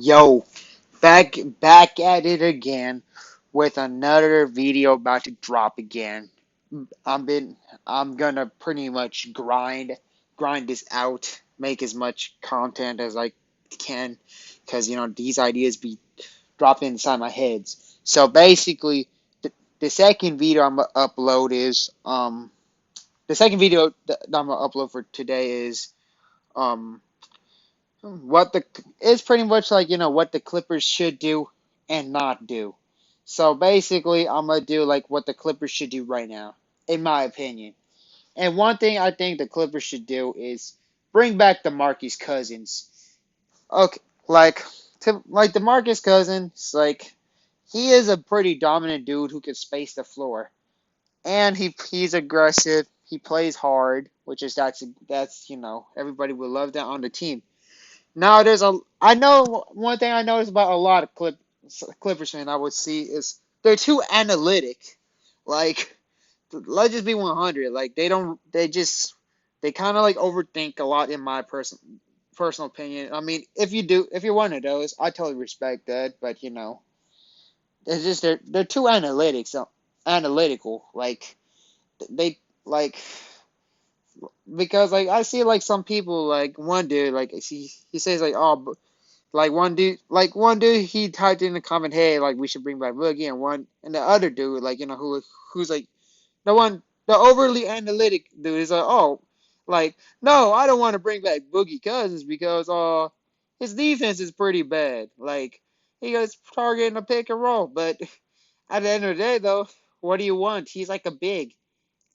Yo, back at it again with another video about to drop again. I'm been I'm gonna pretty much grind this out, make as much content as I can, because these ideas be dropping inside my heads. So basically, the second video I'm gonna upload is the second video that I'm gonna upload for today is um what the it's pretty much like what the Clippers should do and not do. So basically, I'm gonna do like what the Clippers should do right now, in my opinion. And one thing I think the Clippers should do is bring back DeMarcus Cousins. Okay, like like DeMarcus Cousins, like he is a pretty dominant dude who can space the floor, and he's aggressive. He plays hard, which is that's everybody would love that on the team. Now I know one thing I noticed about a lot of Clippers fans I would see is they're too analytic. Like, let's just be 100. Like, they kind of like overthink a lot in my personal opinion. I mean, if you're one of those, I totally respect that. But it's just they're too analytical. Like they like because like I see like some people like one dude like he says like oh. Like one dude, he typed in the comment, "Hey, like we should bring back Boogie," and the other dude, like who's like the overly analytic dude is like, "Oh, like no, I don't want to bring back Boogie Cousins because his defense is pretty bad. Like he gets targeting a pick and roll, but at the end of the day, though, what do you want? He's like a big.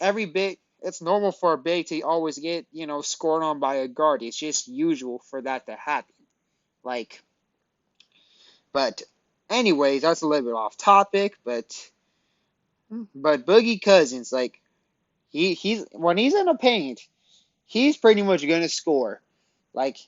Every big, it's normal for a big to always get scored on by a guard. It's just usual for that to happen. Like." But anyways, that's a little bit off topic. But Boogie Cousins, like he's when he's in the paint, he's pretty much gonna score. Like,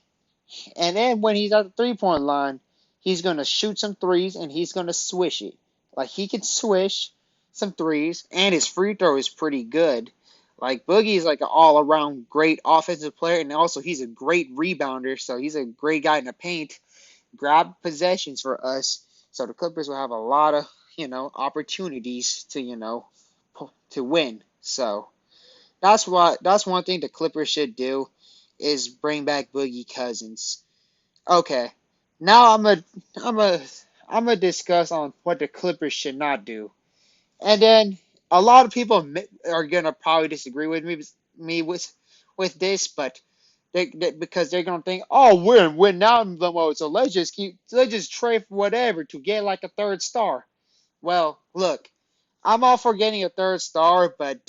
and then when he's at the 3 point line, he's gonna shoot some threes and he's gonna swish it. Like he can swish some threes, and his free throw is pretty good. Like Boogie is like an all around great offensive player, and also he's a great rebounder. So he's a great guy in the paint, grab possessions for us. So the Clippers will have a lot of, opportunities to, to win. So that's one thing the Clippers should do is bring back Boogie Cousins. Okay. Now I'm a I'm gonna discuss on what the Clippers should not do. And then a lot of people are gonna probably disagree with me with this, but because they're gonna think, oh, we're in win now mode, so let's just trade for whatever to get like a third star. Well, look, I'm all for getting a third star, but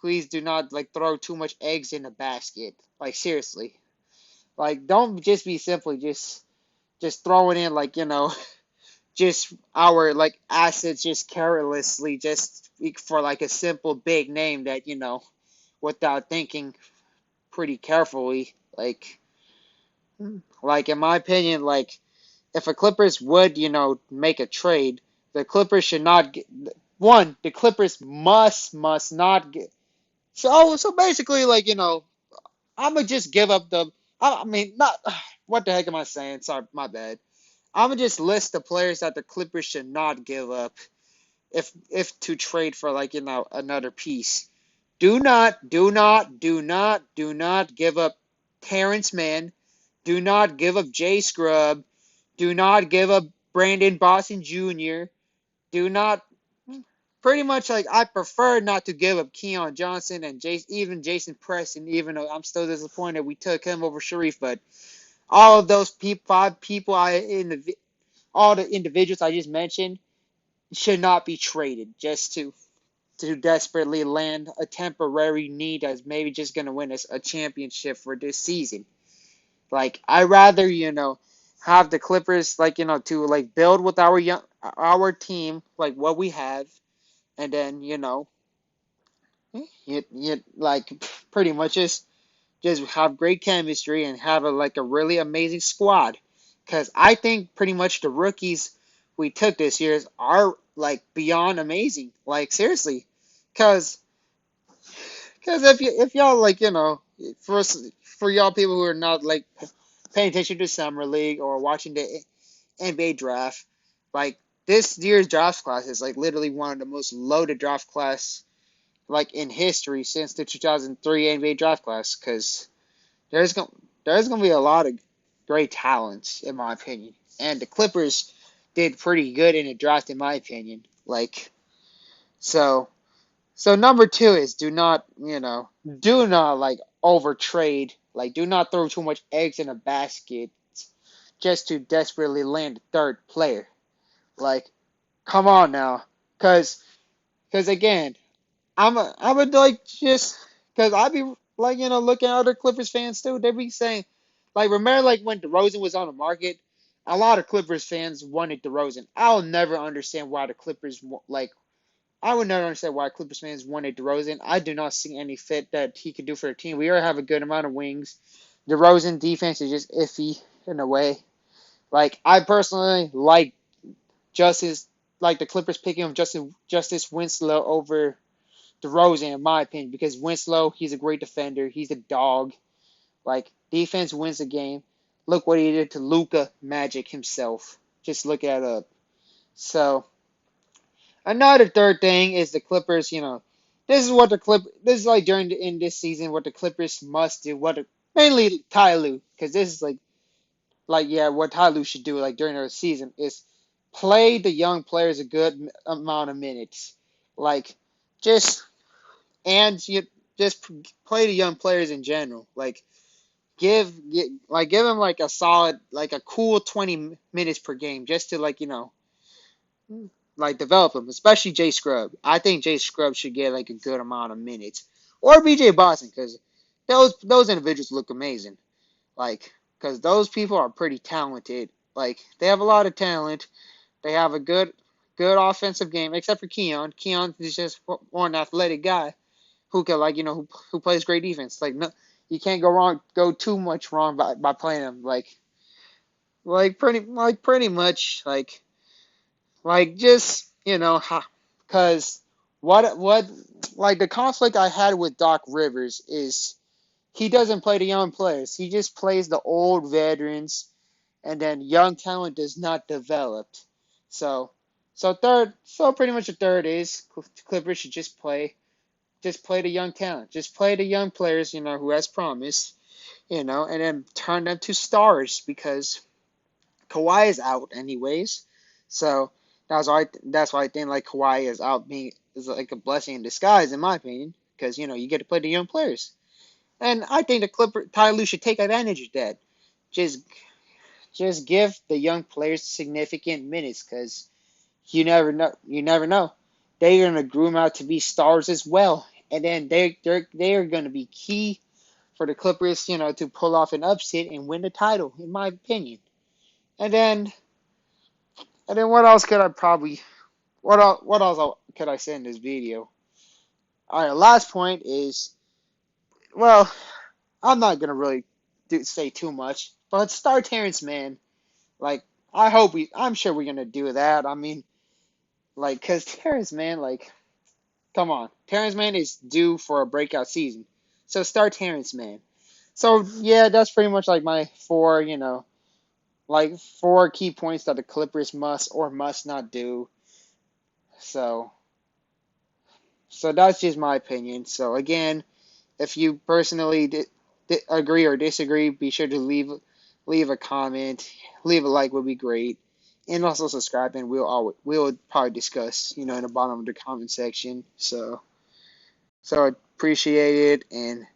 please do not like throw too much eggs in the basket. Like seriously, like don't just be simply just throwing in like just our like assets just carelessly just for like a simple big name that without thinking pretty carefully like in my opinion, like if a Clippers would, make a trade, the Clippers should not get one. The Clippers must not get. So basically, like I'm gonna just give up the. I mean, not what the heck am I saying? Sorry, my bad. I'm gonna just list the players that the Clippers should not give up if to trade for like another piece. Do not give up Terrence Mann. Do not give up Jay Scrub. Do not give up Brandon Boston Jr. Do not pretty much like I prefer not to give up Keon Johnson and even Jason Preston, even though I'm still disappointed we took him over Sharif. But all of those five people all the individuals I just mentioned should not be traded just to desperately land a temporary need that's maybe just gonna win us a championship for this season. Like I rather have the Clippers like to like build with our team like what we have, and then you like pretty much just have great chemistry and have a really amazing squad. Because I think pretty much the rookies we took this year are like beyond amazing. Like seriously, because if y'all like for y'all people who are not like paying attention to summer league or watching the NBA draft, like this year's draft class is like literally one of the most loaded draft class like in history since the 2003 NBA draft class. Because there's gonna there's gonna be a lot of great talents in my opinion, and the Clippers did pretty good in the draft in my opinion. Like so. So number two is do not like over trade. Like do not throw too much eggs in a basket just to desperately land a third player. Like, come on now, cause again, I would like just cause I be like looking at other Clippers fans too. They be saying like remember like when DeRozan was on the market, a lot of Clippers fans wanted DeRozan. I'll never understand why the Clippers like I would never understand why Clippers fans wanted DeRozan. I do not see any fit that he could do for the team. We already have a good amount of wings. DeRozan defense is just iffy in a way. Like I personally Justice, like the Clippers picking up Justice Winslow over DeRozan in my opinion because Winslow he's a great defender. He's a dog. Like defense wins the game. Look what he did to Luka Magic himself. Just look that up. So another third thing is the Clippers. This is like in this season what the Clippers must do. Mainly Ty Lue, because this is yeah what Ty Lue should do like during the season is play the young players a good amount of minutes. Like just and you just play the young players in general. Like give them like a solid like a cool 20 minutes per game just to like develop them, especially Jay Scrub. I think Jay Scrub should get like a good amount of minutes, or BJ Boston, because those individuals look amazing. Like, because those people are pretty talented. Like, they have a lot of talent. They have a good offensive game, except for Keon. Keon is just more an athletic guy who can who plays great defense. Like, no, you can't go too much wrong by playing him. Pretty much just because what like the conflict I had with Doc Rivers is he doesn't play the young players. He just plays the old veterans, and then young talent does not develop. So so pretty much the third is Clippers should just play the young talent, just play the young players, who has promise, and then turn them to stars because Kawhi is out anyways. So that's why I think like Kawhi is out being is like a blessing in disguise in my opinion because you get to play the young players. And I think the Ty Lue should take advantage of that. Just just give the young players significant minutes because you never know. You never know. They're gonna groom out to be stars as well, and then they are gonna be key for the Clippers, to pull off an upset and win the title, in my opinion. And then what else could I probably what else could I say in this video? All right, last point is well, I'm not gonna really say too much, but start Terrence Mann. Like, I'm sure we're gonna do that. I mean, like, cause Terrence Mann, like, come on, Terrence Mann is due for a breakout season, so start Terrence Mann. So yeah, that's pretty much like my four key points that the Clippers must or must not do. So that's just my opinion. So again, if you personally agree or disagree, be sure to leave a comment, leave a like would be great, and also subscribe. And we'll probably discuss in the bottom of the comment section. So I appreciate it and